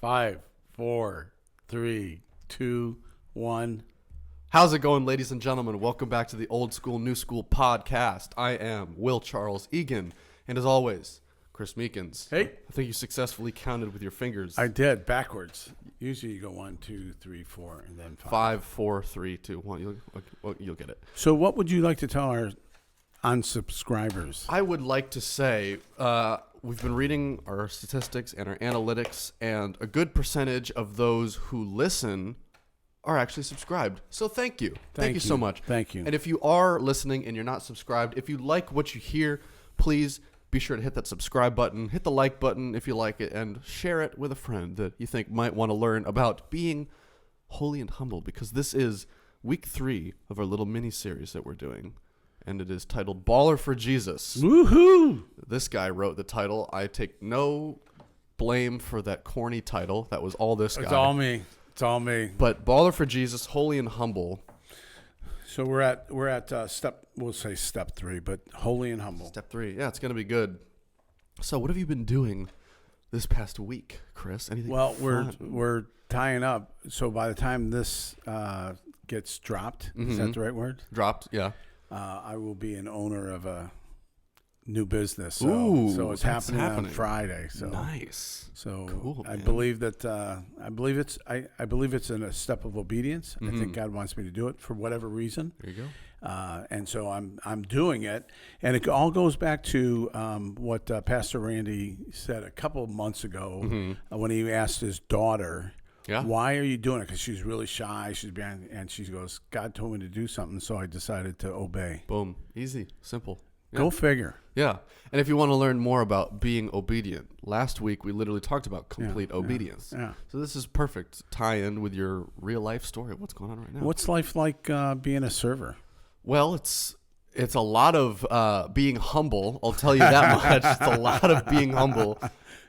5, 4, 3, 2, 1. How's it going, ladies and gentlemen? Welcome back to the Old School, New School podcast. I am Will Charles Egan, and as always, Chris Meekins. Hey. I think you successfully counted with your fingers. I did, backwards. Usually you go 1, 2, 3, 4, and then 5. 5, 4, 3, 2, 1. You'll get it. So what would you like to tell our unsubscribers? I would like to say we've been reading our statistics and our analytics, and a good percentage of those who listen are actually subscribed. So thank you. Thank you so much. Thank you. And if you are listening and you're not subscribed, if you like what you hear, please be sure to hit that subscribe button, hit the like button if you like it, and share it with a friend that you think might want to learn about being holy and humble, because this is week 3 of our little mini-series that we're doing, and it is titled Baller for Jesus. Woohoo! This guy wrote the title. I take no blame for that corny title. That was all this guy. It's all me. It's all me. But Baller for Jesus, Holy and Humble. So we're at step, we'll say step 3, but holy and humble. Step 3. Yeah, it's going to be good. So what have you been doing this past week, Chris? Anything Well, fun? we're tying up. So by the time this gets dropped, is that the right word? Dropped, yeah. I will be an owner of a new business. So, Ooh, so it's that's happening on happening. Friday. So Nice. So Cool, I man. believe that I believe it's in a step of obedience. I think God wants me to do it for whatever reason. There you go. And so I'm doing it, and it all goes back to what Pastor Randy said a couple of months ago when he asked his daughter, Yeah. "Why are you doing it?" Because she's really shy. She's behind, and she goes, "God told me to do something, so I decided to obey." Boom. Easy. Simple. Yeah. Go figure. Yeah. And if you want to learn more about being obedient, last week we literally talked about complete obedience. Yeah. So this is perfect tie-in with your real life story. What's going on right now? What's life like being a server? Well, it's a lot of being humble. I'll tell you that much. It's a lot of being humble,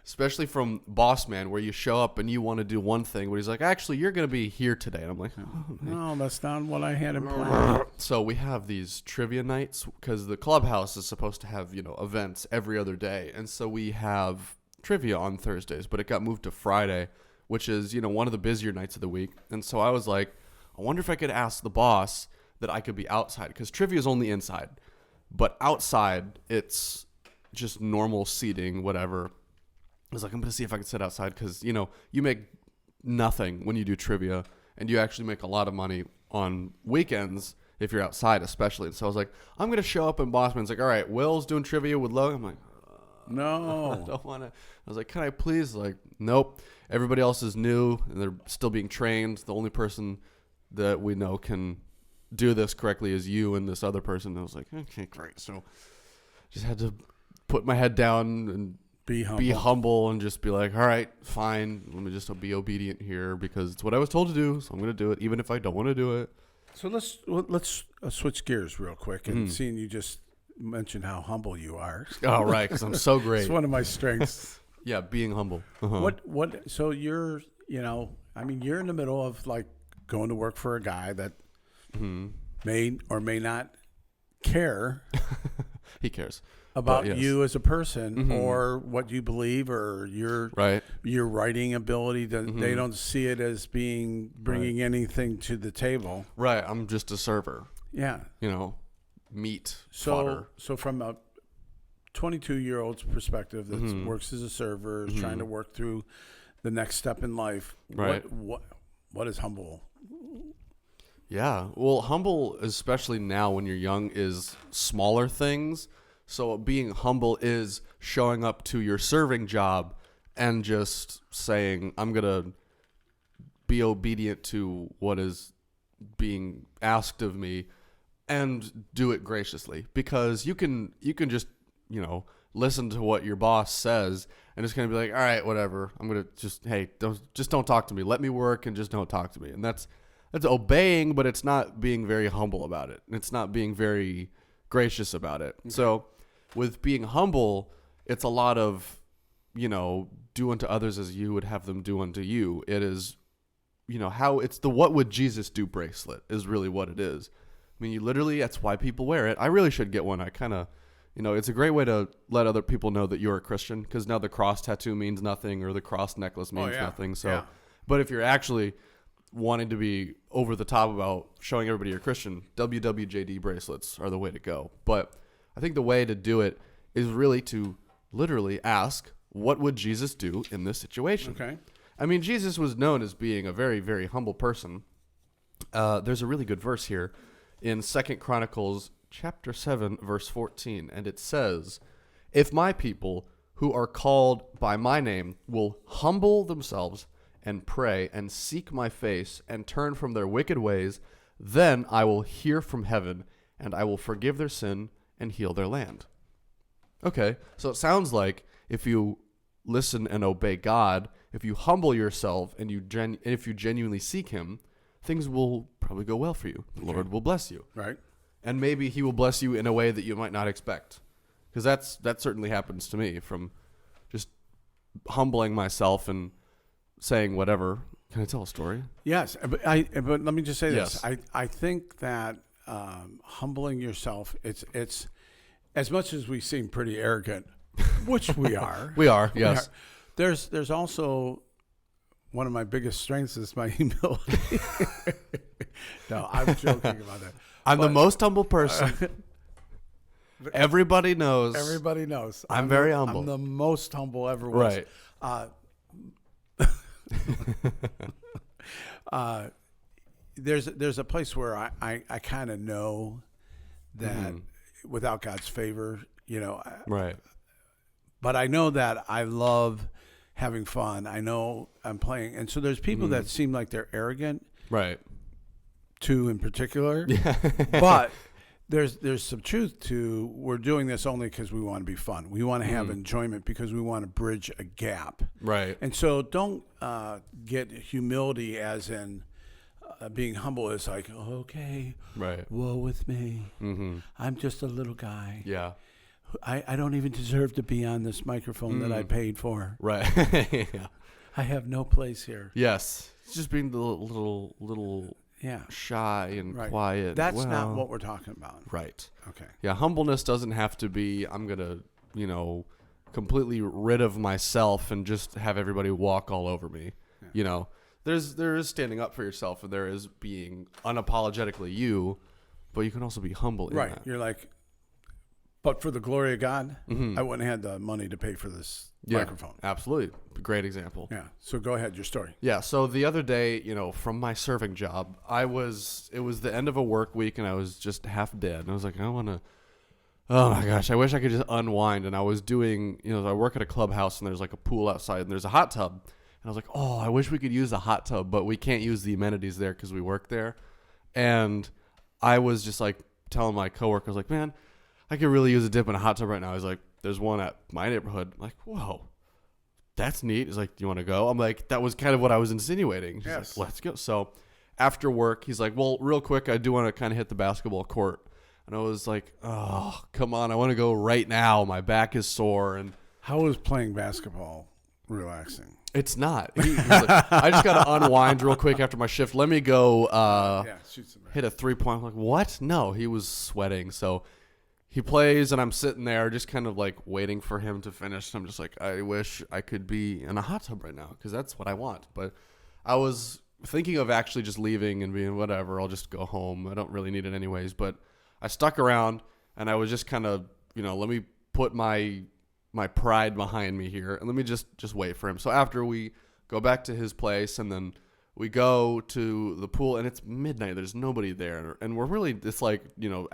especially from boss man, where you show up and you want to do one thing, but he's like, actually, you're going to be here today. And I'm like, oh, No, that's not what I had in plan. So we have these trivia nights because the clubhouse is supposed to have, events every other day. And so we have trivia on Thursdays, but it got moved to Friday, which is, one of the busier nights of the week. And so I was like, I wonder if I could ask the boss that I could be outside, because trivia is only inside, but outside it's just normal seating, whatever. I was like, I'm going to see if I can sit outside because, you make nothing when you do trivia, and you actually make a lot of money on weekends if you're outside especially. And so I was like, I'm going to show up, and Bossman's like, all right, Will's doing trivia with Logan. I'm like, No. I don't want to. I was like, can I please? Like, nope. Everybody else is new, and they're still being trained. The only person that we know can do this correctly is you and this other person. And I was like, okay, great. So just had to put my head down and Be humble and just be like, all right, fine. Let me just be obedient here because it's what I was told to do. So I'm going to do it, even if I don't want to do it. So let's switch gears real quick. And seeing you just mentioned how humble you are. Oh, right, because I'm so great. It's one of my strengths. Yeah, being humble. Uh-huh. What? So you're, you're in the middle of like going to work for a guy that may or may not care He cares about yes. you as a person or what you believe or your writing ability. They don't see it as bringing anything to the table. Right, I'm just a server. Yeah. Meat, fodder. So from a 22-year-old's perspective that works as a server, is trying to work through the next step in life, Right. What is humble? Yeah. Well, humble, especially now when you're young, is smaller things. So being humble is showing up to your serving job and just saying, I'm going to be obedient to what is being asked of me and do it graciously. Because you can just, listen to what your boss says and it's going to be like, all right, whatever. I'm going to just, hey, don't talk to me. Let me work and just don't talk to me. And that's obeying, but it's not being very humble about it. It's not being very gracious about it. Okay. So with being humble, it's a lot of, do unto others as you would have them do unto you. It is, how it's the what would Jesus do bracelet is really what it is. I mean, that's why people wear it. I really should get one. I kind of, it's a great way to let other people know that you're a Christian, because now the cross tattoo means nothing or the cross necklace means nothing. So, but if you're actually wanting to be over the top about showing everybody you're Christian, WWJD bracelets are the way to go. But I think the way to do it is really to literally ask, what would Jesus do in this situation? Okay. I mean, Jesus was known as being a very, very humble person. There's a really good verse here in 2 Chronicles chapter 7, verse 14. And it says, if my people who are called by my name will humble themselves and pray and seek my face and turn from their wicked ways, then I will hear from heaven and I will forgive their sin and heal their land. Okay, so it sounds like if you listen and obey God, if you humble yourself and if you genuinely seek him, things will probably go well for you. The Lord will bless you. Right. And maybe he will bless you in a way that you might not expect. Because that certainly happens to me, from just humbling myself and saying whatever. Can I tell a story? Yes, but let me just say this. Yes. I think that humbling yourself, it's as much as we seem pretty arrogant, which we are. We are, yes. There's also one of my biggest strengths is my humility. No, I'm joking about that. I'm the most humble person. Everybody knows. Everybody knows. I'm very humble. I'm the most humble ever was. Right. There's a place where I kind of know that without God's favor, Right. But I know that I love having fun. I know I'm playing. And so there's people that seem like they're arrogant. Right. Two in particular. But there's some truth to, we're doing this only because we want to be fun. We want to have enjoyment because we want to bridge a gap. Right. And so don't get humility as in being humble is like, okay, Right. woe with me. Mm-hmm. I'm just a little guy. Yeah. I don't even deserve to be on this microphone that I paid for. Right. Yeah. I have no place here. Yes. It's just being the little shy and quiet. That's not what we're talking about. Right. Okay. Yeah. Humbleness doesn't have to be, I'm going to, completely rid of myself and just have everybody walk all over me. Yeah. There is standing up for yourself, and there is being unapologetically you, but you can also be humble in that. You're like, but for the glory of God, I wouldn't have had the money to pay for this microphone. Absolutely. Great example. Yeah. So go ahead, your story. Yeah. So the other day, from my serving job, it was the end of a work week, and I was just half dead. And I was like, oh my gosh, I wish I could just unwind. And I was doing, I work at a clubhouse, and there's like a pool outside, and there's a hot tub. And I was like, oh, I wish we could use the hot tub, but we can't use the amenities there because we work there. And I was just like telling my coworker, I was like, man, I could really use a dip in a hot tub right now. He's like, there's one at my neighborhood. I'm like, whoa, that's neat. He's like, do you want to go? I'm like, that was kind of what I was insinuating. He's Yes. like, let's go. So after work, he's like, well, real quick, I do want to kind of hit the basketball court. And I was like, oh, come on. I want to go right now. My back is sore. And How is playing basketball relaxing? it's not. He's like, I just got to unwind real quick after my shift. Let me go Shoot some. hit a 3-point. I'm like, what? No, he was sweating. So he plays, and I'm sitting there just kind of like waiting for him to finish. I'm just like, I wish I could be in a hot tub right now because that's what I want. But I was thinking of actually just leaving and being whatever. I'll just go home. I don't really need it anyways. But I stuck around, and I was just kind of, let me put my pride behind me here, and let me just wait for him. So after we go back to his place, and then we go to the pool, and it's midnight. There's nobody there. And we're really, it's like,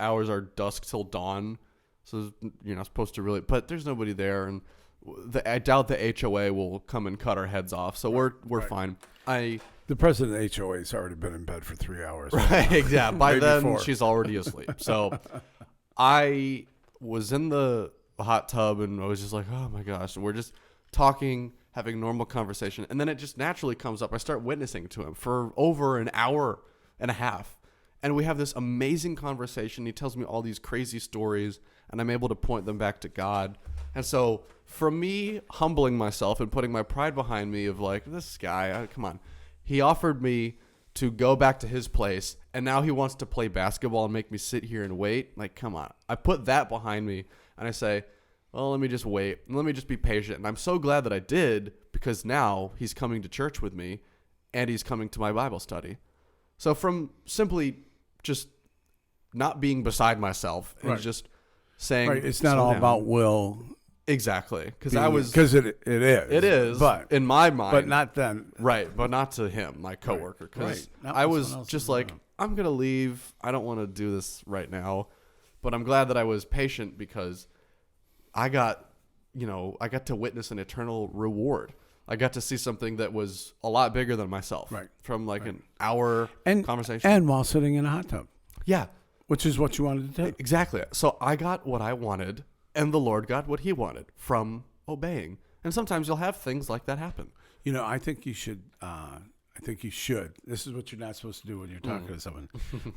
hours are dusk till dawn. So you're not supposed to really, but there's nobody there. And I doubt the HOA will come and cut our heads off. So we're fine. The president of the HOA has already been in bed for 3 hours. Right, exactly. By Maybe then, 4. she's already asleep. So I was in the hot tub, and I was just like, oh my gosh. And we're just talking, having normal conversation, and then it just naturally comes up. I start witnessing to him for over an hour and a half, and we have this amazing conversation. He tells me all these crazy stories, and I'm able to point them back to God. And so from me humbling myself and putting my pride behind me of like, this guy, come on, he offered me to go back to his place, and now he wants to play basketball and make me sit here and wait. Like, come on. I put that behind me, And I say, well, let me just wait. Let me just be patient. And I'm so glad that I did, because now he's coming to church with me and he's coming to my Bible study. So from simply just not being beside myself and just saying, it's not all about will. Exactly. Because it is. It is. But in my mind. But not then. Right. But not to him, my coworker. Because I was just like, I'm going to leave. I don't want to do this right now. But I'm glad that I was patient, because I got to witness an eternal reward. I got to see something that was a lot bigger than myself. Right. From an hour conversation. And while sitting in a hot tub. Yeah. Which is what you wanted to do. Exactly. So I got what I wanted, and the Lord got what he wanted from obeying. And sometimes you'll have things like that happen. I think you should. This is what you're not supposed to do when you're talking to someone.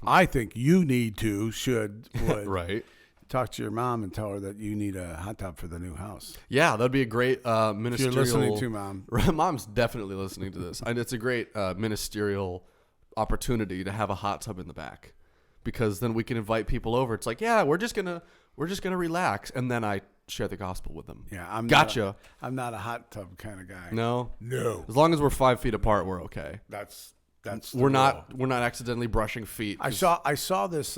I think you would right. Talk to your mom and tell her that you need a hot tub for the new house. Yeah, that'd be a great ministerial. If you're listening to Mom. Mom's definitely listening to this, and it's a great ministerial opportunity to have a hot tub in the back, because then we can invite people over. It's like, yeah, we're just gonna relax, and then I share the gospel with them. Yeah, I'm not a hot tub kind of guy. No. As long as we're 5 feet apart, we're okay. That's we're not accidentally brushing feet. I saw this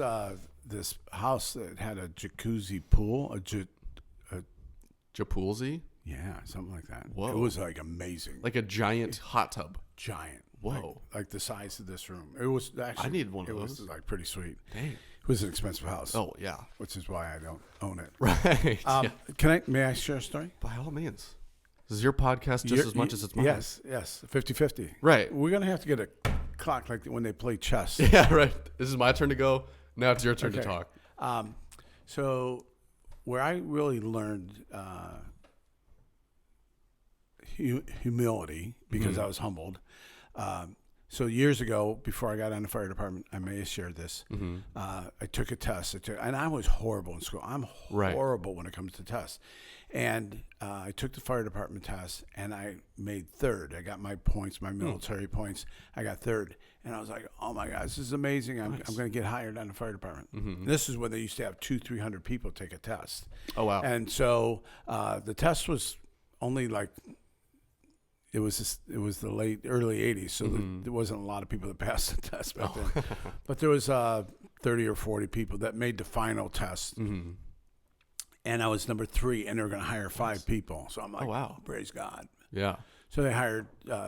this house that had a jacuzzi pool, a jacuzzi. Yeah, something like that. Whoa. It was like amazing. Like a giant hot tub. Giant. Whoa. Like the size of this room. It was actually. I need one of those. It was like pretty sweet. Dang. It was an expensive house. Oh yeah. Which is why I don't own it. Right. May I share a story? By all means. This is your podcast just as much as it's mine. Yes. 50-50. Right. We're gonna have to get a clock like when they play chess. Yeah. Right. This is my turn to go. Now it's your turn to talk. So where I really learned humility, because I was humbled. So years ago, before I got on the fire department, I may have shared this. I took a test, and I was horrible in school. I'm horrible when it comes to tests. And I took the fire department test, and I made third. I got my points, my military points. I got third. And I was like, oh, my God, this is amazing. I'm going to get hired on the fire department. This is when they used to have 200-300 people take a test. Oh, wow. And so the test was only like, it was the early 80s, so there wasn't a lot of people that passed the test back then. But there was 30 or 40 people that made the final test. And I was number 3, and they were going to hire 5 people. So I'm like, wow, praise God. Yeah. So they hired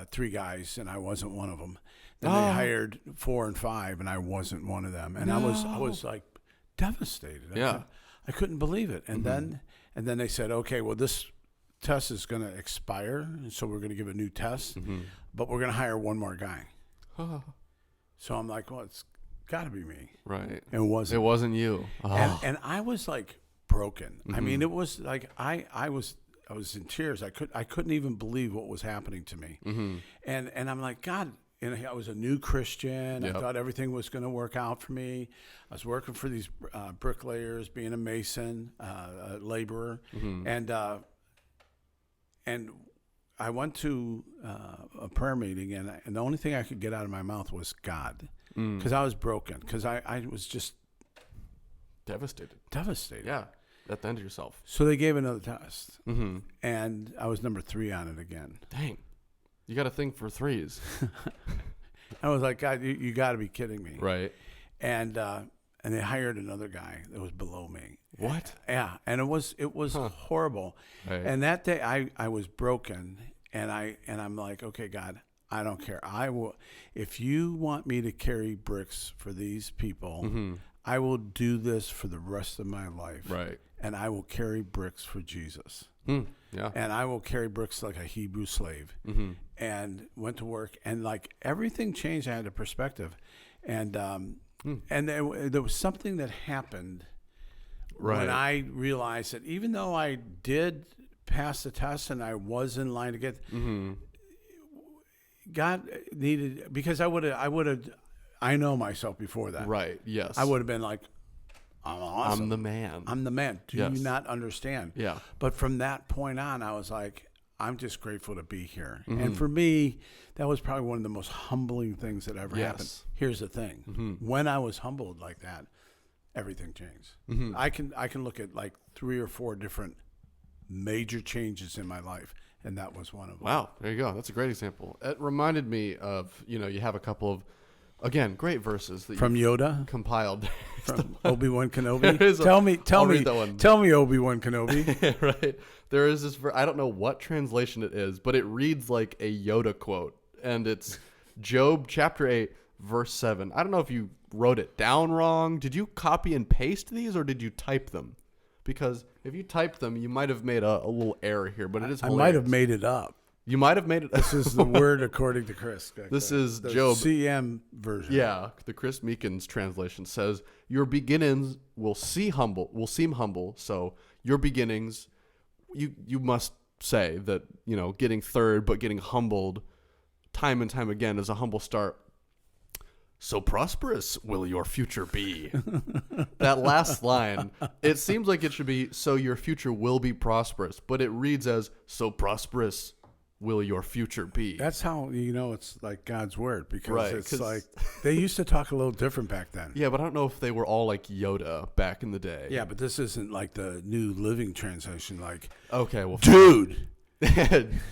3 guys, and I wasn't one of them. Then they hired 4 and 5, and I wasn't one of them. And I was like devastated. I couldn't believe it. And then they said, okay, well, this test is going to expire, and so we're going to give a new test, but we're going to hire one more guy. So I'm like, well, it's got to be me. Right. It wasn't. It wasn't you. And I was like broken. I mean, it was like I was in tears. I couldn't even believe what was happening to me. And I'm like, God. And I was a new Christian. Yep. I thought everything was going to work out for me. I was working for these bricklayers, being a mason, a laborer, and I went to a prayer meeting, and the only thing I could get out of my mouth was God, because I was broken, because I was just devastated. Yeah, at the end of yourself. So they gave another test, and I was number 3 on it again. Dang. You got a thing for 3s. I was like, God, you got to be kidding me. Right. And they hired another guy that was below me. What? Yeah, and it was horrible. Right. And that day I was broken, and I'm like, okay, God, I don't care. I will, if you want me to carry bricks for these people, I will do this for the rest of my life. Right. And I will carry bricks for Jesus. Yeah. And I will carry bricks like a Hebrew slave. And went to work, and like everything changed. I had a perspective, and there was something that happened when I realized that even though I did pass the test and I was in line to get, God needed, because I know myself before that. Right. Yes. I would have been like, I'm awesome. I'm the man. I'm the man. Do you not understand? Yeah. But from that point on, I was like, I'm just grateful to be here. And for me, that was probably one of the most humbling things that ever happened. Here's the thing. When I was humbled like that, everything changed. I can look at like 3 or 4 different major changes in my life, and that was one of them. Wow, there you go. That's a great example. It reminded me of, you have a couple of, again, great verses that From you've Yoda, compiled. from Obi-Wan Kenobi. I'll read that one. Tell me, Obi-Wan Kenobi. Right. There is this. I don't know what translation it is, but it reads like a Yoda quote, and it's Job chapter 8, verse 7. I don't know if you wrote it down wrong. Did you copy and paste these, or did you type them? Because if you typed them, you might have made a little error here, but it is hilarious. I might have made it up. You might have made it. This is the word according to Chris. This is the Job. CM version. Yeah, the Chris Meekins translation says, "Your beginnings will seem humble. So your beginnings, you must say that getting third, but getting humbled time and time again is a humble start. So prosperous will your future be." That last line, it seems like it should be, "So your future will be prosperous," but it reads as, "So prosperous will your future be." That's how it's like God's word, because Right, it's like they used to talk a little different back then. Yeah, but I don't know if they were all like Yoda back in the day. Yeah, but this isn't like the New Living Translation. Like, okay, well, dude,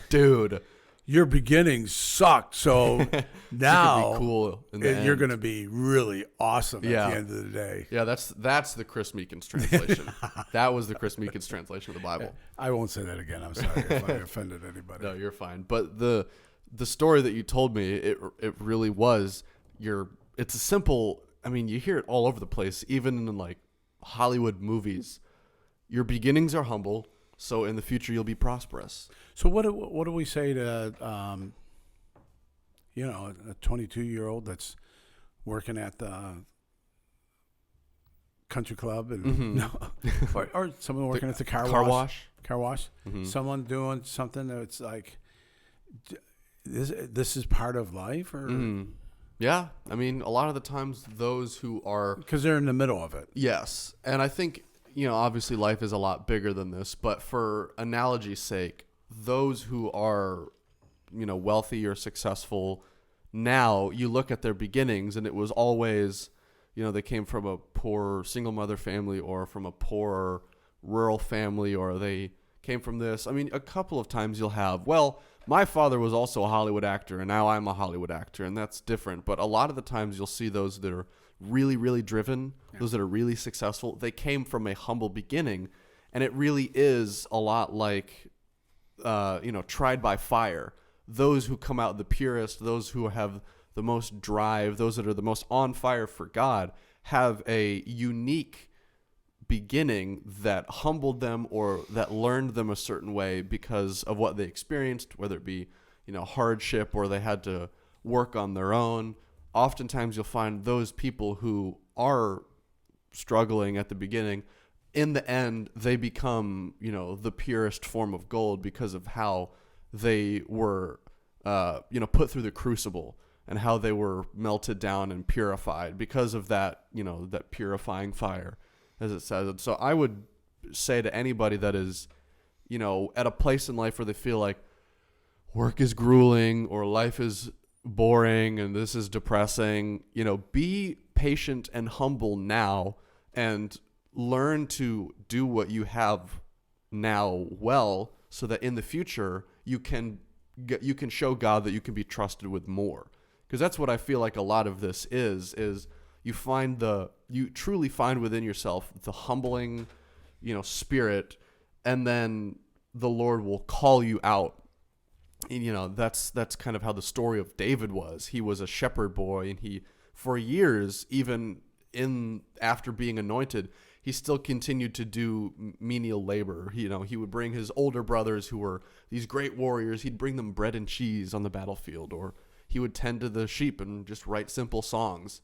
dude, your beginnings sucked, so now be cool in the you're end. going to be really awesome Yeah. at the end of the day. Yeah, that's the Chris Meekins translation. That was the Chris Meekins translation of the Bible. I won't say that again. I'm sorry if I offended anybody. No, you're fine. But the story that you told me, it really was it's a simple. I mean, you hear it all over the place, even in like Hollywood movies. Your beginnings are humble, so in the future you'll be prosperous. So what do we say to a 22-year-old that's working at the country club and or someone working at the car wash. Mm-hmm. Someone doing something that's like, this is part of life, or Yeah, I mean, a lot of the times those who are, because they're in the middle of it. Yes, and I think obviously life is a lot bigger than this, but for analogy's sake, those who are wealthy or successful now, you look at their beginnings and it was always they came from a poor single mother family or from a poor rural family, or they came from this. I mean, a couple of times you'll have, well, my father was also a Hollywood actor and now I'm a Hollywood actor, and that's different. But a lot of the times you'll see those that are really, really driven, those that are really successful, they came from a humble beginning, and it really is a lot like tried by fire. Those who come out the purest, those who have the most drive, those that are the most on fire for God, have a unique beginning that humbled them or that learned them a certain way because of what they experienced, whether it be hardship or they had to work on their own. Oftentimes you'll find those people who are struggling at the beginning, in the end they become the purest form of gold because of how they were put through the crucible and how they were melted down and purified because of that that purifying fire, as it says. And so I would say to anybody that is at a place in life where they feel like work is grueling or life is boring and this is depressing, be patient and humble now and learn to do what you have now well, so that in the future you can show God that you can be trusted with more. Because that's what I feel like a lot of this is you truly find within yourself the humbling spirit, and then the Lord will call you out. And, that's kind of how the story of David was. He was a shepherd boy, and he, for years, even after being anointed, he still continued to do menial labor. He would bring his older brothers, who were these great warriors, he'd bring them bread and cheese on the battlefield, or he would tend to the sheep and just write simple songs.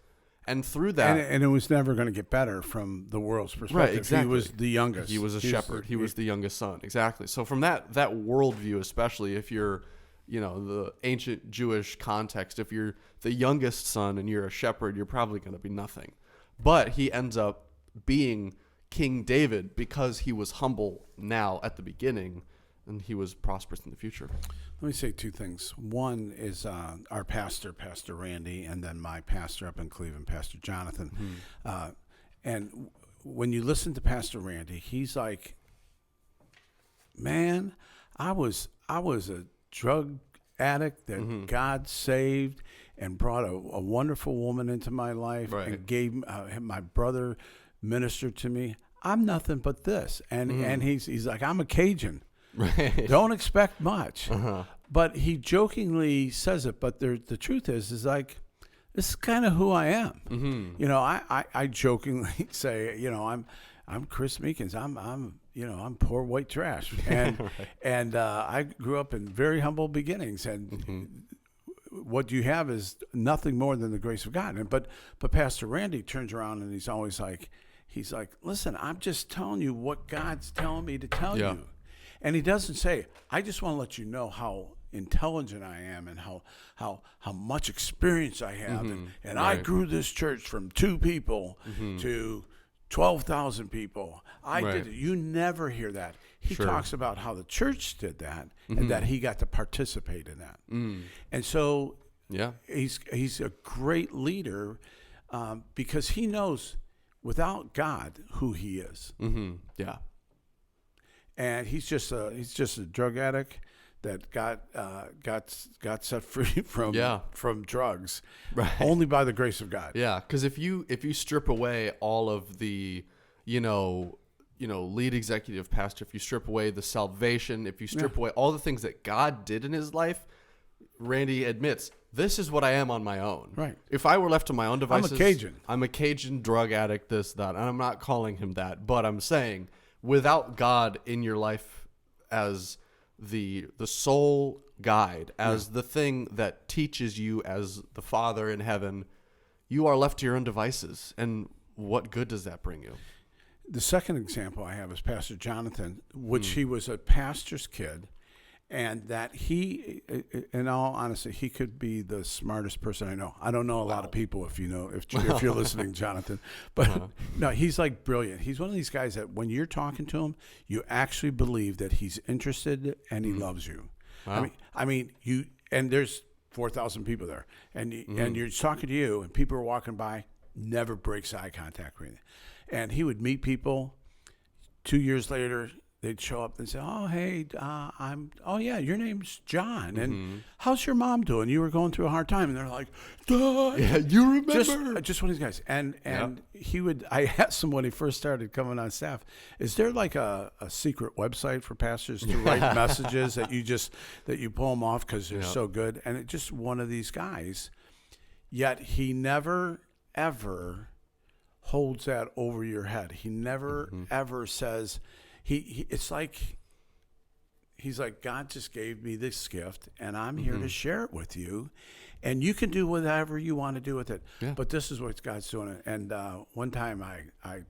And through that... And it was never going to get better from the world's perspective. Right, exactly. He was the youngest. He was a shepherd. He was the youngest son. Exactly. So from that worldview, especially if you're, the ancient Jewish context, if you're the youngest son and you're a shepherd, you're probably going to be nothing. But he ends up being King David because he was humble now at the beginning, and he was prosperous in the future. Let me say two things. One is our pastor, Pastor Randy, and then my pastor up in Cleveland, Pastor Jonathan. And when you listen to Pastor Randy, he's like, man, I was a drug addict that God saved and brought a wonderful woman into my life and gave my brother ministered to me. I'm nothing but this, and he's like, I'm a Cajun. Right. Don't expect much. But he jokingly says it. But the truth is like, this is kind of who I am. You know, I jokingly say, you know, I'm Chris Meekins. I'm poor white trash, and and I grew up in very humble beginnings, and what you have is nothing more than the grace of God. And but Pastor Randy turns around and he's always like, listen, I'm just telling you what God's telling me to tell you. And he doesn't say, I just want to let you know how intelligent I am and how much experience I have. And I grew this church from 2 people to 12,000 people. I did it. You never hear that. He talks about how the church did that and that he got to participate in that. And so he's a great leader because he knows without God who he is. Yeah. And he's just a drug addict that got set free from drugs, only by the grace of God. Yeah, because if you strip away all of the, lead executive pastor, if you strip away the salvation, if you strip away all the things that God did in his life, Randy admits, this is what I am on my own. Right. If I were left to my own devices, I'm a Cajun drug addict, this, that, and I'm not calling him that, but I'm saying, without God in your life as the sole guide, as the thing that teaches you as the Father in heaven, you are left to your own devices. And what good does that bring you? The second example I have is Pastor Jonathan, which he was a pastor's kid, and that he, in all honesty, he could be the smartest person I know. I don't know a lot of people, if you're listening, Jonathan, but no, he's like brilliant. He's one of these guys that when you're talking to him, you actually believe that he's interested and he loves you. Wow. I mean, you, and there's 4,000 people there, and you're talking to you, and people are walking by, never breaks eye contact with you. And he would meet people. 2 years later, they'd show up and say, "Oh, hey, your name's John, and how's your mom doing? You were going through a hard time." And they're like, "Duh, yeah, you remember?" Just one of these guys. And he would. I asked him when he first started coming on staff, "Is there like a secret website for pastors to write messages that you pull them off because they're so good?" And it's just one of these guys. Yet he never ever holds that over your head. He never ever says. It's like he's like, God just gave me this gift, and I'm here to share it with you, and you can do whatever you want to do with it. Yeah. But this is what God's doing. And one time, I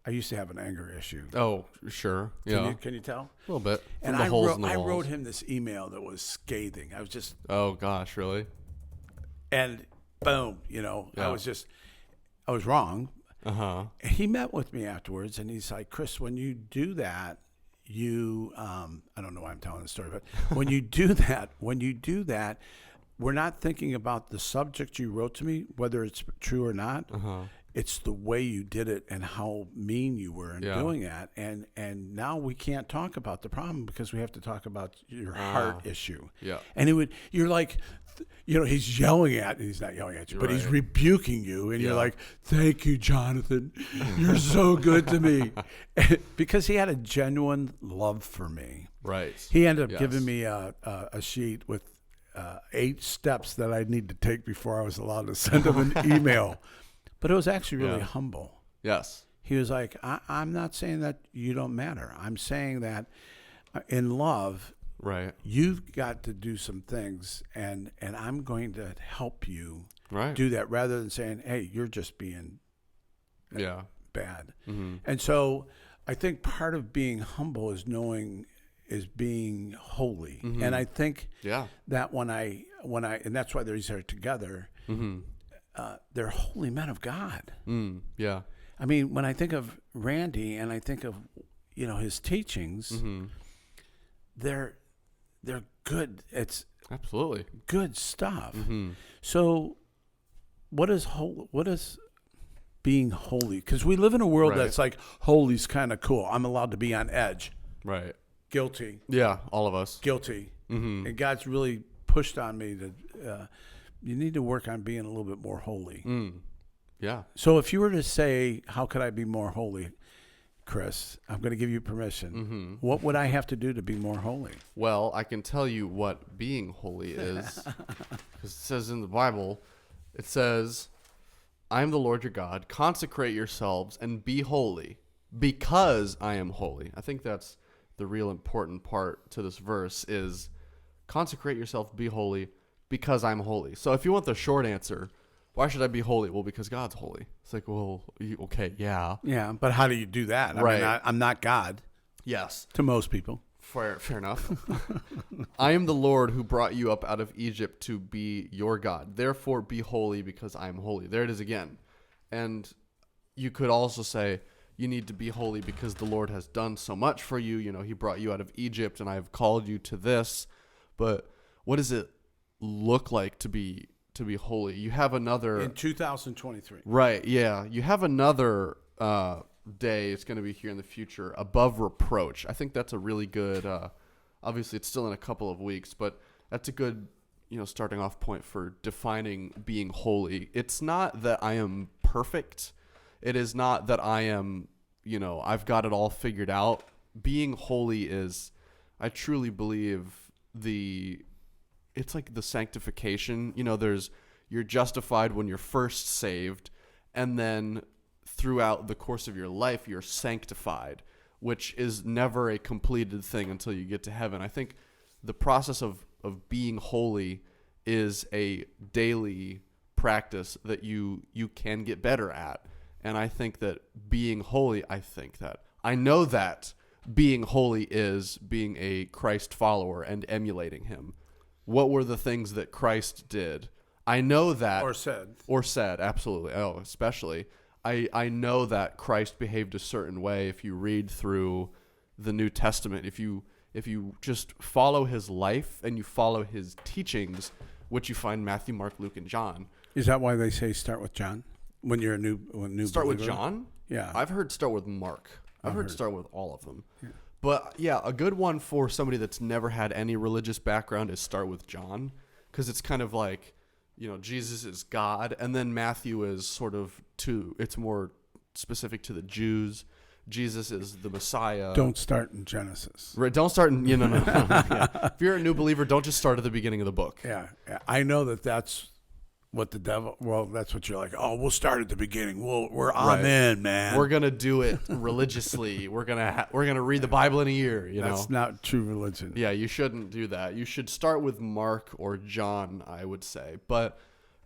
used to have an anger issue. Oh, sure. Yeah. Can you tell? A little bit. And I wrote him this email that was scathing. I was just. Oh gosh, really? And boom, I was wrong. He met with me afterwards, and he's like, "Chris, when you do that, I don't know why I'm telling the story, but when you do that, we're not thinking about the subject you wrote to me, whether it's true or not. It's the way you did it and how mean you were in doing that. And now we can't talk about the problem because we have to talk about your heart issue." Yeah. And you're like, he's yelling at you. He's not yelling at you, but he's rebuking you. And you're like, "Thank you, Jonathan. You're so good to me." Because he had a genuine love for me. Right. He ended up giving me a sheet with 8 steps that I'd need to take before I was allowed to send him an email. But it was actually really humble. Yes. He was like, I'm not saying that you don't matter. I'm saying that in love, you've got to do some things, and I'm going to help you do that, rather than saying, "Hey, you're just being bad." And so I think part of being humble is being holy. And I think that when I and that's why they're together. They're holy men of God. Yeah. I mean, when I think of Randy and I think of, his teachings, they're good. It's absolutely good stuff. So what is being holy? Because we live in a world Right. that's like, holy's kind of cool. I'm allowed to be on edge. Right. Guilty. Yeah, all of us. Guilty. Mm-hmm. And God's really pushed on me that you need to work on being a little bit more holy. Yeah. So if you were to say, how could I be more holy, Chris, I'm going to give you permission. What would I have to do to be more holy? Well, I can tell you what being holy is. Because it says in the Bible, it says, I am the Lord your God. Consecrate yourselves and be holy because I am holy. I think that's the real important part to this verse is consecrate yourself, be holy because I'm holy. So if you want the short answer, why should I be holy? Well, because God's holy. It's like, well, okay, yeah. Yeah, but how do you do that? Right. I mean, I'm not God Yes. to most people. Fair enough. I am the Lord who brought you up out of Egypt to be your God. Therefore, be holy because I am holy. There it is again. And you could also say you need to be holy because the Lord has done so much for you. You know, he brought you out of Egypt and I have called you to this. But what does it look like to be holy? You have another In 2023. Right, yeah. You have another day. It's going to be here in the future, above reproach. I think that's a really good, obviously it's still in a couple of weeks, but that's a good, starting off point for defining being holy. It's not that I am perfect. It is not that I am, I've got it all figured out. Being holy is, I truly believe it's like the sanctification. You're justified when you're first saved, and then throughout the course of your life, you're sanctified, which is never a completed thing until you get to heaven. I think the process of being holy is a daily practice that you can get better at. And I think that being holy, I know that being holy is being a Christ follower and emulating him. What were the things that Christ did? I know that. Or said, absolutely. Oh, especially. I know that Christ behaved a certain way. If you read through the New Testament, if you just follow his life and you follow his teachings, which you find Matthew, Mark, Luke, and John. Is that why they say start with John when you're a new Start believer? with John? Yeah. I've heard start with Mark. I've heard start with all of them. Yeah. But yeah, a good one for somebody that's never had any religious background is start with John, because it's kind of like, Jesus is God, and then Matthew is sort of it's more specific to the Jews. Jesus is the Messiah. Don't start in Genesis. Right, don't start in, no. Yeah. If you're a new believer, don't just start at the beginning of the book. Yeah. I know that's what the devil, that's what you're like, oh, we'll start at the beginning. We're amen, man. We're going to do it religiously. We're going to read the Bible in a year, That's not true religion. Yeah, you shouldn't do that. You should start with Mark or John, I would say. But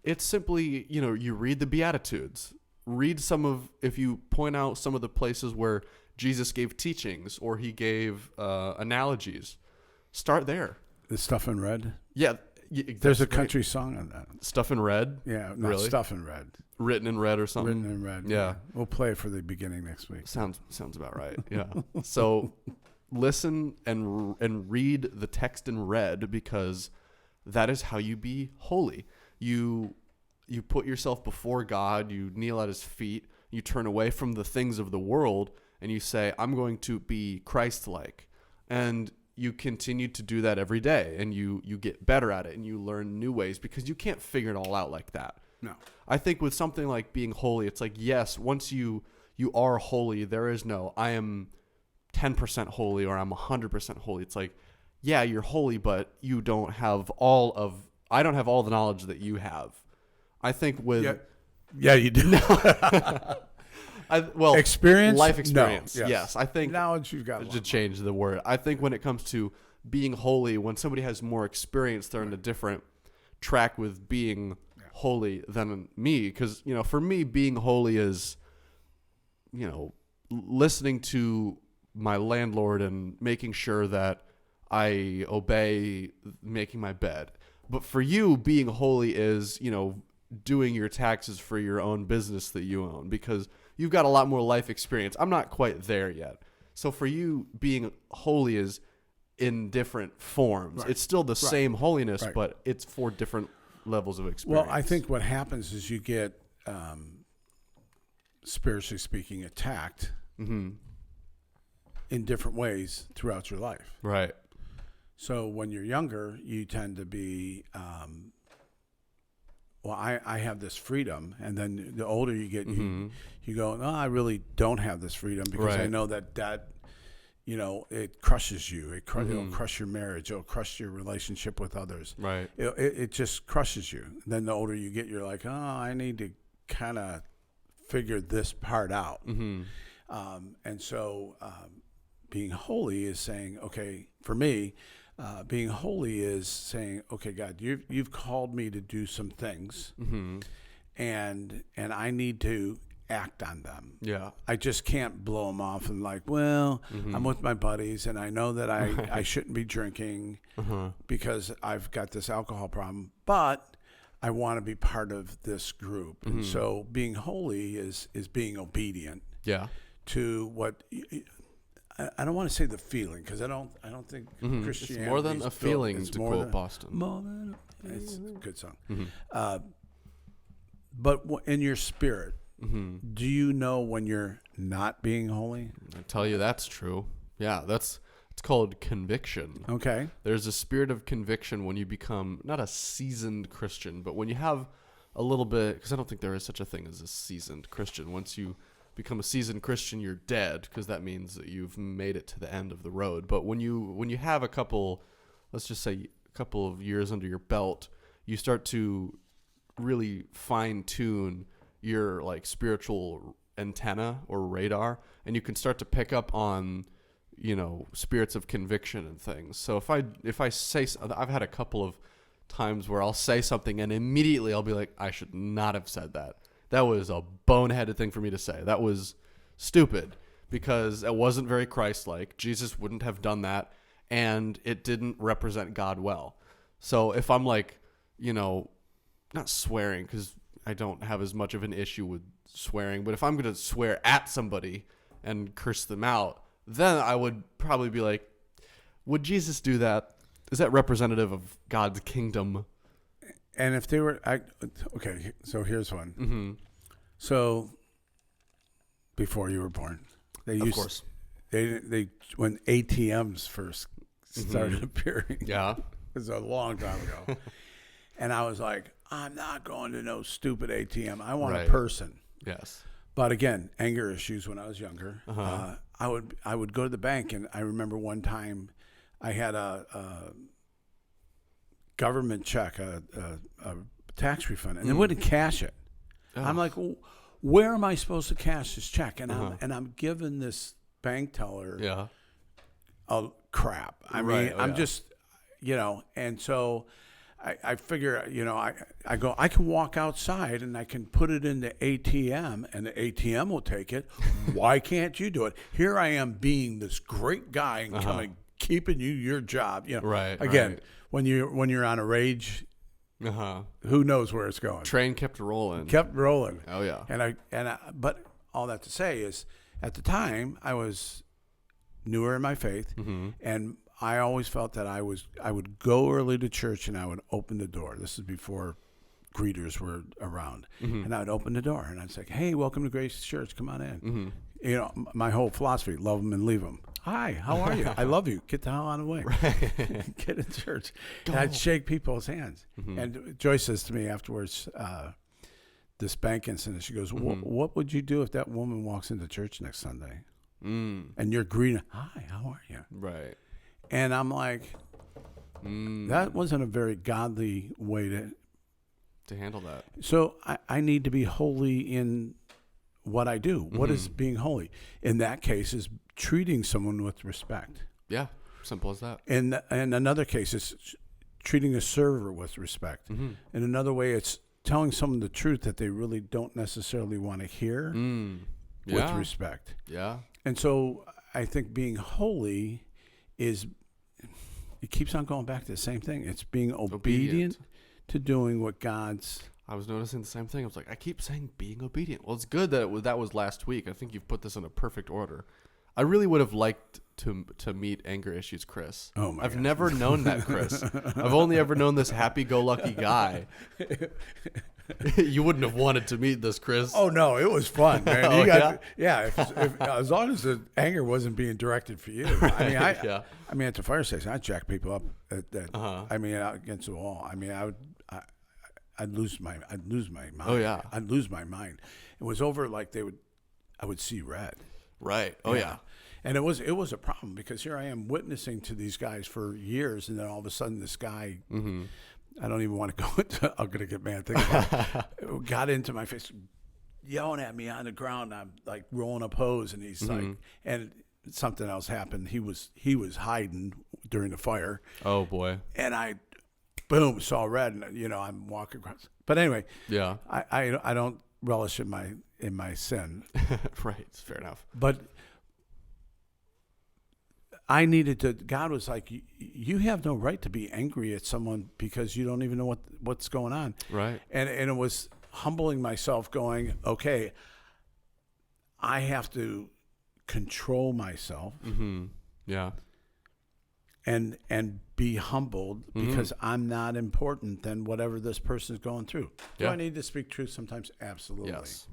it's simply, you read the Beatitudes. Read if you point out some of the places where Jesus gave teachings or he gave analogies, start there. The stuff in red? Yeah. There's a country song on that. Stuff in red? Yeah, not really? Stuff in red. Written in red or something? Written in red. Yeah. We'll play it for the beginning next week. Sounds about right. Yeah. So listen and read the text in red, because that is how you be holy. You put yourself before God, you kneel at his feet, you turn away from the things of the world, and you say, I'm going to be Christ-like. And you continue to do that every day, and you get better at it, and you learn new ways, because you can't figure it all out like that. No. I think with something like being holy, it's like, yes, once you are holy, there is no, I am 10% holy or I'm 100% holy. It's like, yeah, you're holy, but you don't have I don't have all the knowledge that you have. I think with... Yeah, you do. Experience? Life experience. No, yes. I think... Knowledge, you've got to change the word. I think when it comes to being holy, when somebody has more experience, they're in a different track with being holy than me. Because, for me, being holy is, listening to my landlord and making sure that I obey making my bed. But for you, being holy is, doing your taxes for your own business that you own, because you've got a lot more life experience. I'm not quite there yet. So for you, being holy is in different forms. Right. It's still the same holiness, but it's for different levels of experience. Well, I think what happens is you get spiritually speaking, attacked in different ways throughout your life. Right. So when you're younger, you tend to be, I have this freedom. And then the older you get, you go, no, I really don't have this freedom because I know that, it crushes you. It'll crush your marriage. It'll crush your relationship with others. Right. It just crushes you. And then the older you get, you're like, oh, I need to kind of figure this part out. And so being holy is saying, okay, for me, being holy is saying, okay, God, you've called me to do some things, and I need to act on them. Yeah. I just can't blow them off and like, well, I'm with my buddies, and I know that I shouldn't be drinking because I've got this alcohol problem, but I want to be part of this group. And so being holy is being obedient. Yeah. To what. I don't want to say the feeling because I don't think Christianity. It's more than a feeling, to quote Boston. It's a good song. But in your spirit, do you know when you're not being holy? I tell you, that's true. Yeah, it's called conviction. Okay. There's a spirit of conviction when you become not a seasoned Christian, but when you have a little bit, because I don't think there is such a thing as a seasoned Christian. Once you become a seasoned Christian, you're dead, because that means that you've made it to the end of the road. But when you have a couple, let's just say a couple of years under your belt, you start to really fine tune your like spiritual antenna or radar, and you can start to pick up on spirits of conviction and things. So if I say, I've had a couple of times where I'll say something and immediately I'll be like, I should not have said that. That was a boneheaded thing for me to say. That was stupid because it wasn't very Christ-like. Jesus wouldn't have done that, and it didn't represent God well. So if I'm like, not swearing, because I don't have as much of an issue with swearing, but if I'm going to swear at somebody and curse them out, then I would probably be like, would Jesus do that? Is that representative of God's kingdom? And if they were, okay, so here's one. So before you were born, they when ATMs first started appearing. Yeah. It was a long time ago. And I was like, I'm not going to no stupid ATM. I want a person. Yes. But again, anger issues when I was younger. I would go to the bank, and I remember one time I had a government check, a tax refund, and they wouldn't cash it. I'm like, well, where am I supposed to cash this check? And I'm giving this bank teller a crap. I mean, I'm just, and so I figure, I go, I can walk outside and I can put it in the ATM and the ATM will take it. Why can't you do it? Here I am being this great guy and keeping you your job. Again, when you're on a rage, who knows where it's going? Train kept rolling. Oh yeah. But all that to say is, at the time I was newer in my faith, and I always felt that I would go early to church and I would open the door. This is before greeters were around, and I would open the door and I'd say, "Hey, welcome to Grace Church. Come on in." My whole philosophy: love them and leave them. Hi, how are you? I love you. Get the hell out of the way. Get in church. And I'd shake people's hands. And Joyce says to me afterwards, this bank incident, she goes, what would you do if that woman walks into church next Sunday? And you're greeting, hi, how are you? Right. And I'm like, that wasn't a very godly way to handle that. So I need to be holy in what I do. What is being holy? In that case is treating someone with respect. Yeah, simple as that. In another case, it's treating a server with respect. In another way, it's telling someone the truth that they really don't necessarily want to hear with respect. Yeah. And so I think being holy is, it keeps on going back to the same thing. It's being obedient to doing what God's... I was noticing the same thing. I was like, I keep saying being obedient. Well, it's good that that was last week. I think you've put this in a perfect order. I really would have liked to meet Anger Issues Chris. Oh my I've never known that Chris. I've only ever known this happy-go-lucky guy. You wouldn't have wanted to meet this, Chris. Oh no, it was fun, man. Oh, If, as long as the anger wasn't being directed for you. I mean, I mean, at the fire station, I'd jack people up. I mean, out against the wall. I mean, I'd lose my mind. Oh yeah, I'd lose my mind. It was over like I would see red. Right. Oh yeah. And it was a problem because here I am witnessing to these guys for years, and then all of a sudden this guy, I don't even want to go into. I'm gonna get mad thinking about it, got into my face, yelling at me on the ground. I'm like rolling up hose, and he's like, and something else happened. He was hiding during the fire. Oh boy. And I, boom, saw red, and I'm walking across. But anyway, yeah, I don't relish in my sin. Right. Fair enough. But I needed to. God was like, you have no right to be angry at someone because you don't even know what's going on. Right. And it was humbling myself, going, okay, I have to control myself. Yeah. And be humbled because I'm not important than whatever this person is going through. Do I need to speak truth sometimes? Absolutely. Yes.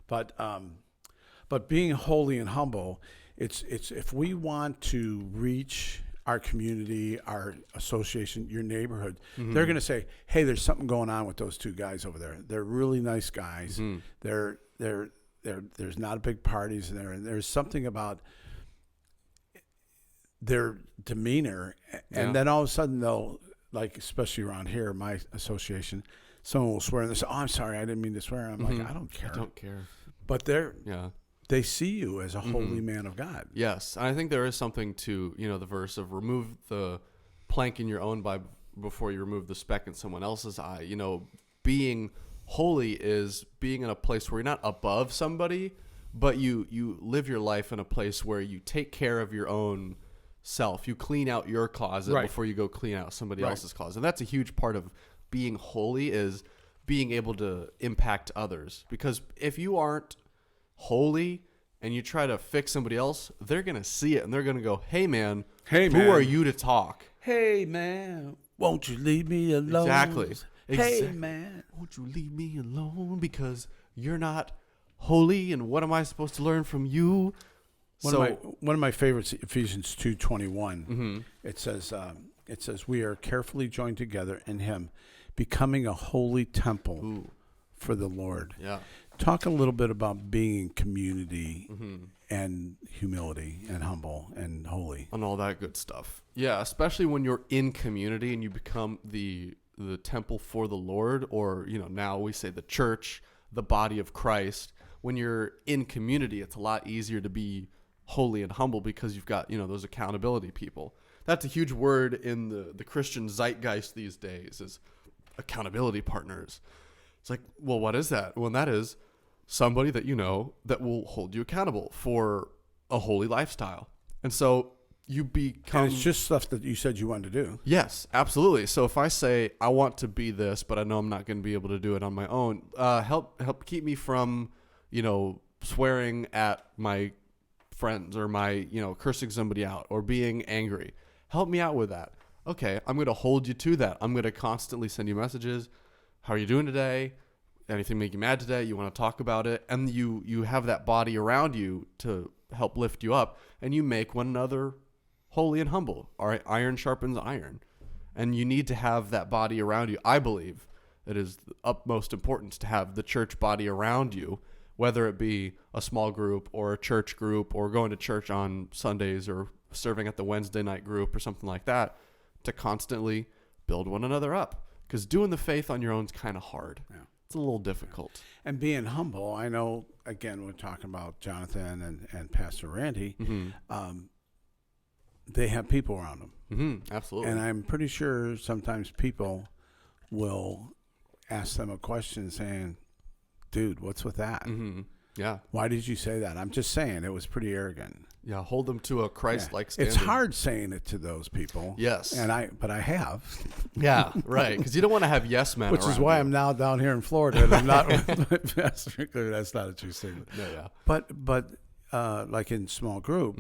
But being holy and humble, it's if we want to reach our community, our association, your neighborhood, they're going to say, "Hey, there's something going on with those two guys over there. They're really nice guys. There's not a big parties in there, and there's something about their demeanor." And then all of a sudden they'll, like, especially around here, my association, someone will swear and they say, "Oh, I'm sorry, I didn't mean to swear." I'm like, I don't care. I don't care. But they see you as a holy man of God. Yes. And I think there is something to, the verse of remove the plank in your own eye before you remove the speck in someone else's eye. Being holy is being in a place where you're not above somebody, but you live your life in a place where you take care of your own self. You clean out your closet before you go clean out somebody else's closet. And that's a huge part of being holy, is being able to impact others. Because if you aren't holy and you try to fix somebody else, they're going to see it and they're going to go, hey man, who are you to talk? Hey man, won't you leave me alone? Exactly. Hey man, won't you leave me alone because you're not holy, and what am I supposed to learn from you? One of my favorites, Ephesians 2:21. It says we are carefully joined together in Him, becoming a holy temple for the Lord. Yeah. Talk a little bit about being in community and humility and humble and holy and all that good stuff. Yeah, especially when you're in community and you become the temple for the Lord, or now we say the church, the body of Christ. When you're in community, it's a lot easier to be holy and humble because you've got, those accountability people. That's a huge word in the Christian zeitgeist these days, is accountability partners. It's like, well, what is that? Well, that is somebody that that will hold you accountable for a holy lifestyle. And so you become... And it's just stuff that you said you wanted to do. Yes, absolutely. So if I say, I want to be this, but I know I'm not going to be able to do it on my own, help keep me from, swearing at my friends, or my, cursing somebody out, or being angry. Help me out with that. Okay, I'm going to hold you to that. I'm going to constantly send you messages. How are you doing today? Anything make you mad today? You want to talk about it? And you have that body around you to help lift you up, and you make one another holy and humble. All right, iron sharpens iron. And you need to have that body around you. I believe it is the utmost importance to have the church body around you, whether it be a small group or a church group, or going to church on Sundays, or serving at the Wednesday night group or something like that, to constantly build one another up. Because doing the faith on your own is kind of hard. Yeah. It's a little difficult. And being humble, I know, again, we're talking about Jonathan and Pastor Randy. They have people around them. Absolutely. And I'm pretty sure sometimes people will ask them a question saying, dude, what's with that? Yeah. Why did you say that? I'm just saying, it was pretty arrogant. Yeah, hold them to a Christ-like standard. It's hard saying it to those people. Yes. But I have. Yeah, right. Because you don't want to have yes men. Which is why I'm now down here in Florida, and I'm not with my pastor. That's not a true statement. No, yeah. But like in small group,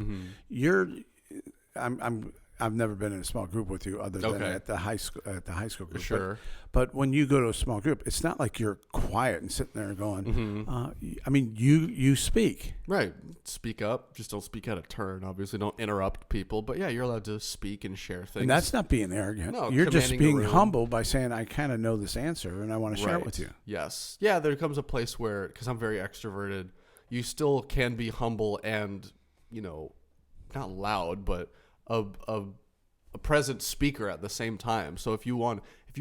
I've never been in a small group with you other than at the high school group. Sure. But when you go to a small group, it's not like you're quiet and sitting there going, I mean, you speak. Right. Speak up. Just don't speak out of turn. Obviously, don't interrupt people. But yeah, you're allowed to speak and share things. And that's not being arrogant. No, you're just commanding being the room. humble by saying, I kind of know this answer and I want to share it with you. Yes. Yeah, there comes a place where, because I'm very extroverted, you still can be humble and, not loud, but a present speaker at the same time. So if you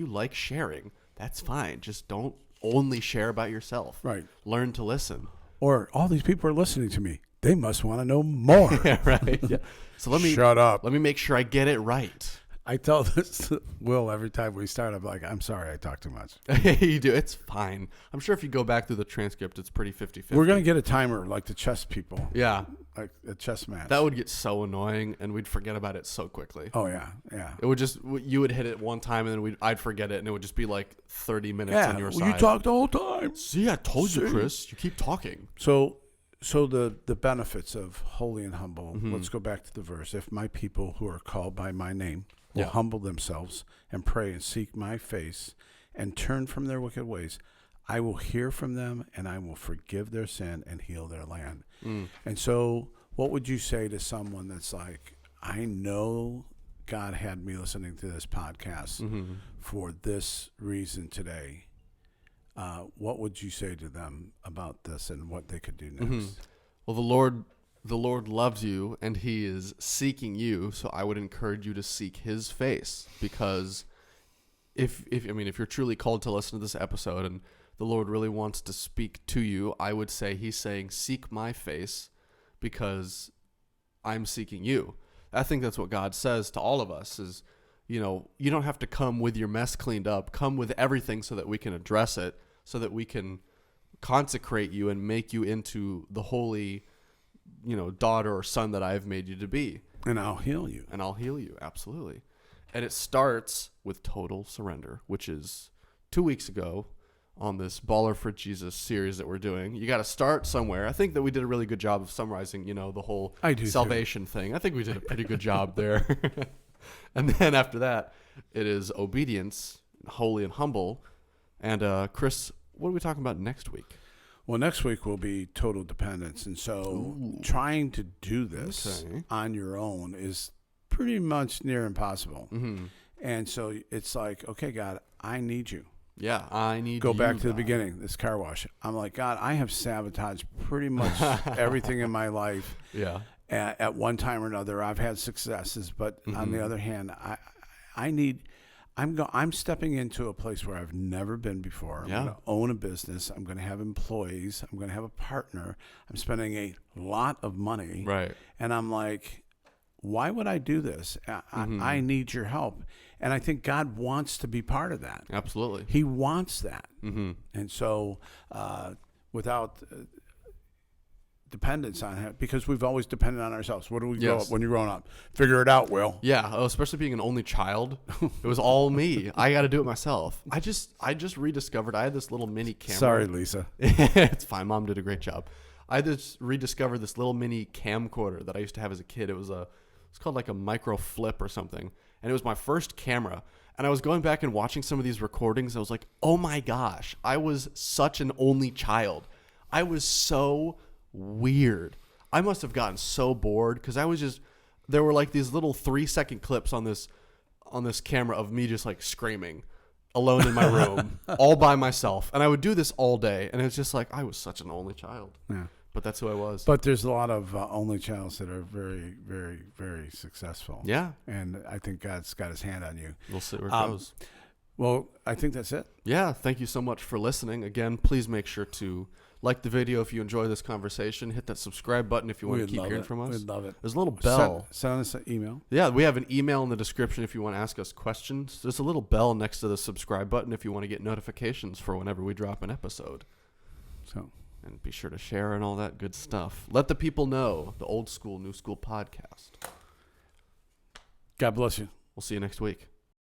like sharing, that's fine. Just don't only share about yourself. Right. Learn to listen. Or all these people are listening to me. They must want to know more. Yeah, right. Yeah. So shut up. Let me make sure I get it right. I tell this to Will every time we start. I'm like, I'm sorry I talk too much. You do. It's fine. I'm sure if you go back through the transcript, it's pretty 50-50. We're going to get a timer like the chess people. Yeah. Like a chess match. That would get so annoying, and we'd forget about it so quickly. Oh, yeah. Yeah. It would just, you would hit it one time, and then I'd forget it, and it would just be like 30 minutes on your side. You talk the whole time. See, I told you, Chris. You keep talking. So the benefits of holy and humble, let's go back to the verse. If my people who are called by my name will humble themselves and pray and seek my face and turn from their wicked ways, I will hear from them and I will forgive their sin and heal their land. And so what would you say to someone that's like, I know God had me listening to this podcast for this reason today. What would you say to them about this and what they could do next? Well, the Lord loves you and he is seeking you. So I would encourage you to seek his face, because if you're truly called to listen to this episode and the Lord really wants to speak to you, I would say he's saying, seek my face because I'm seeking you. I think that's what God says to all of us is, you don't have to come with your mess cleaned up. Come with everything so that we can address it, so that we can consecrate you and make you into the holy, daughter or son that I've made you to be. And I'll heal you. Absolutely. And it starts with total surrender, which is 2 weeks ago on this Baller for Jesus series that we're doing. You got to start somewhere. I think that we did a really good job of summarizing, the whole salvation thing. I think we did a pretty good job there. And then after that, it is obedience, holy and humble. And Chris, what are we talking about next week? Well, next week will be total dependence. And so trying to do this on your own is pretty much near impossible. And so it's like, okay, God, I need you. Yeah, I need Go you, back to the God. beginning, this car wash. I'm like, God, I have sabotaged pretty much everything in my life. Yeah. At one time or another, I've had successes, but on the other hand, I'm stepping into a place where I've never been before. I'm going to own a business. I'm going to have employees. I'm going to have a partner. I'm spending a lot of money. Right. And I'm like, why would I do this? I need your help. And I think God wants to be part of that. Absolutely. He wants that. And so without dependence on him, because we've always depended on ourselves. What do we grow up when you're growing up? Figure it out, Will. Yeah, especially being an only child. It was all me. I got to do it myself. I just rediscovered. I had this little mini camera. Sorry, Lisa. It's fine. Mom did a great job. I just rediscovered this little mini camcorder that I used to have as a kid. It's called like a micro flip or something. And it was my first camera. And I was going back and watching some of these recordings. I was like, oh my gosh, I was such an only child. I was so weird. I must have gotten so bored because there were like these little 3-second clips on this camera of me just like screaming alone in my room all by myself. And I would do this all day. And it's just like, I was such an only child. Yeah. But that's who I was. But there's a lot of only childs that are very, very, very successful. Yeah. And I think God's got his hand on you. We'll see where it goes. Well, I think that's it. Yeah. Thank you so much for listening. Again, please make sure to like the video if you enjoy this conversation. Hit that subscribe button if you want to keep hearing from us. We'd love it. There's a little bell. Send us an email. Yeah, we have an email in the description if you want to ask us questions. There's a little bell next to the subscribe button if you want to get notifications for whenever we drop an episode. And be sure to share and all that good stuff. Let the people know the Old School, New School podcast. God bless you. We'll see you next week.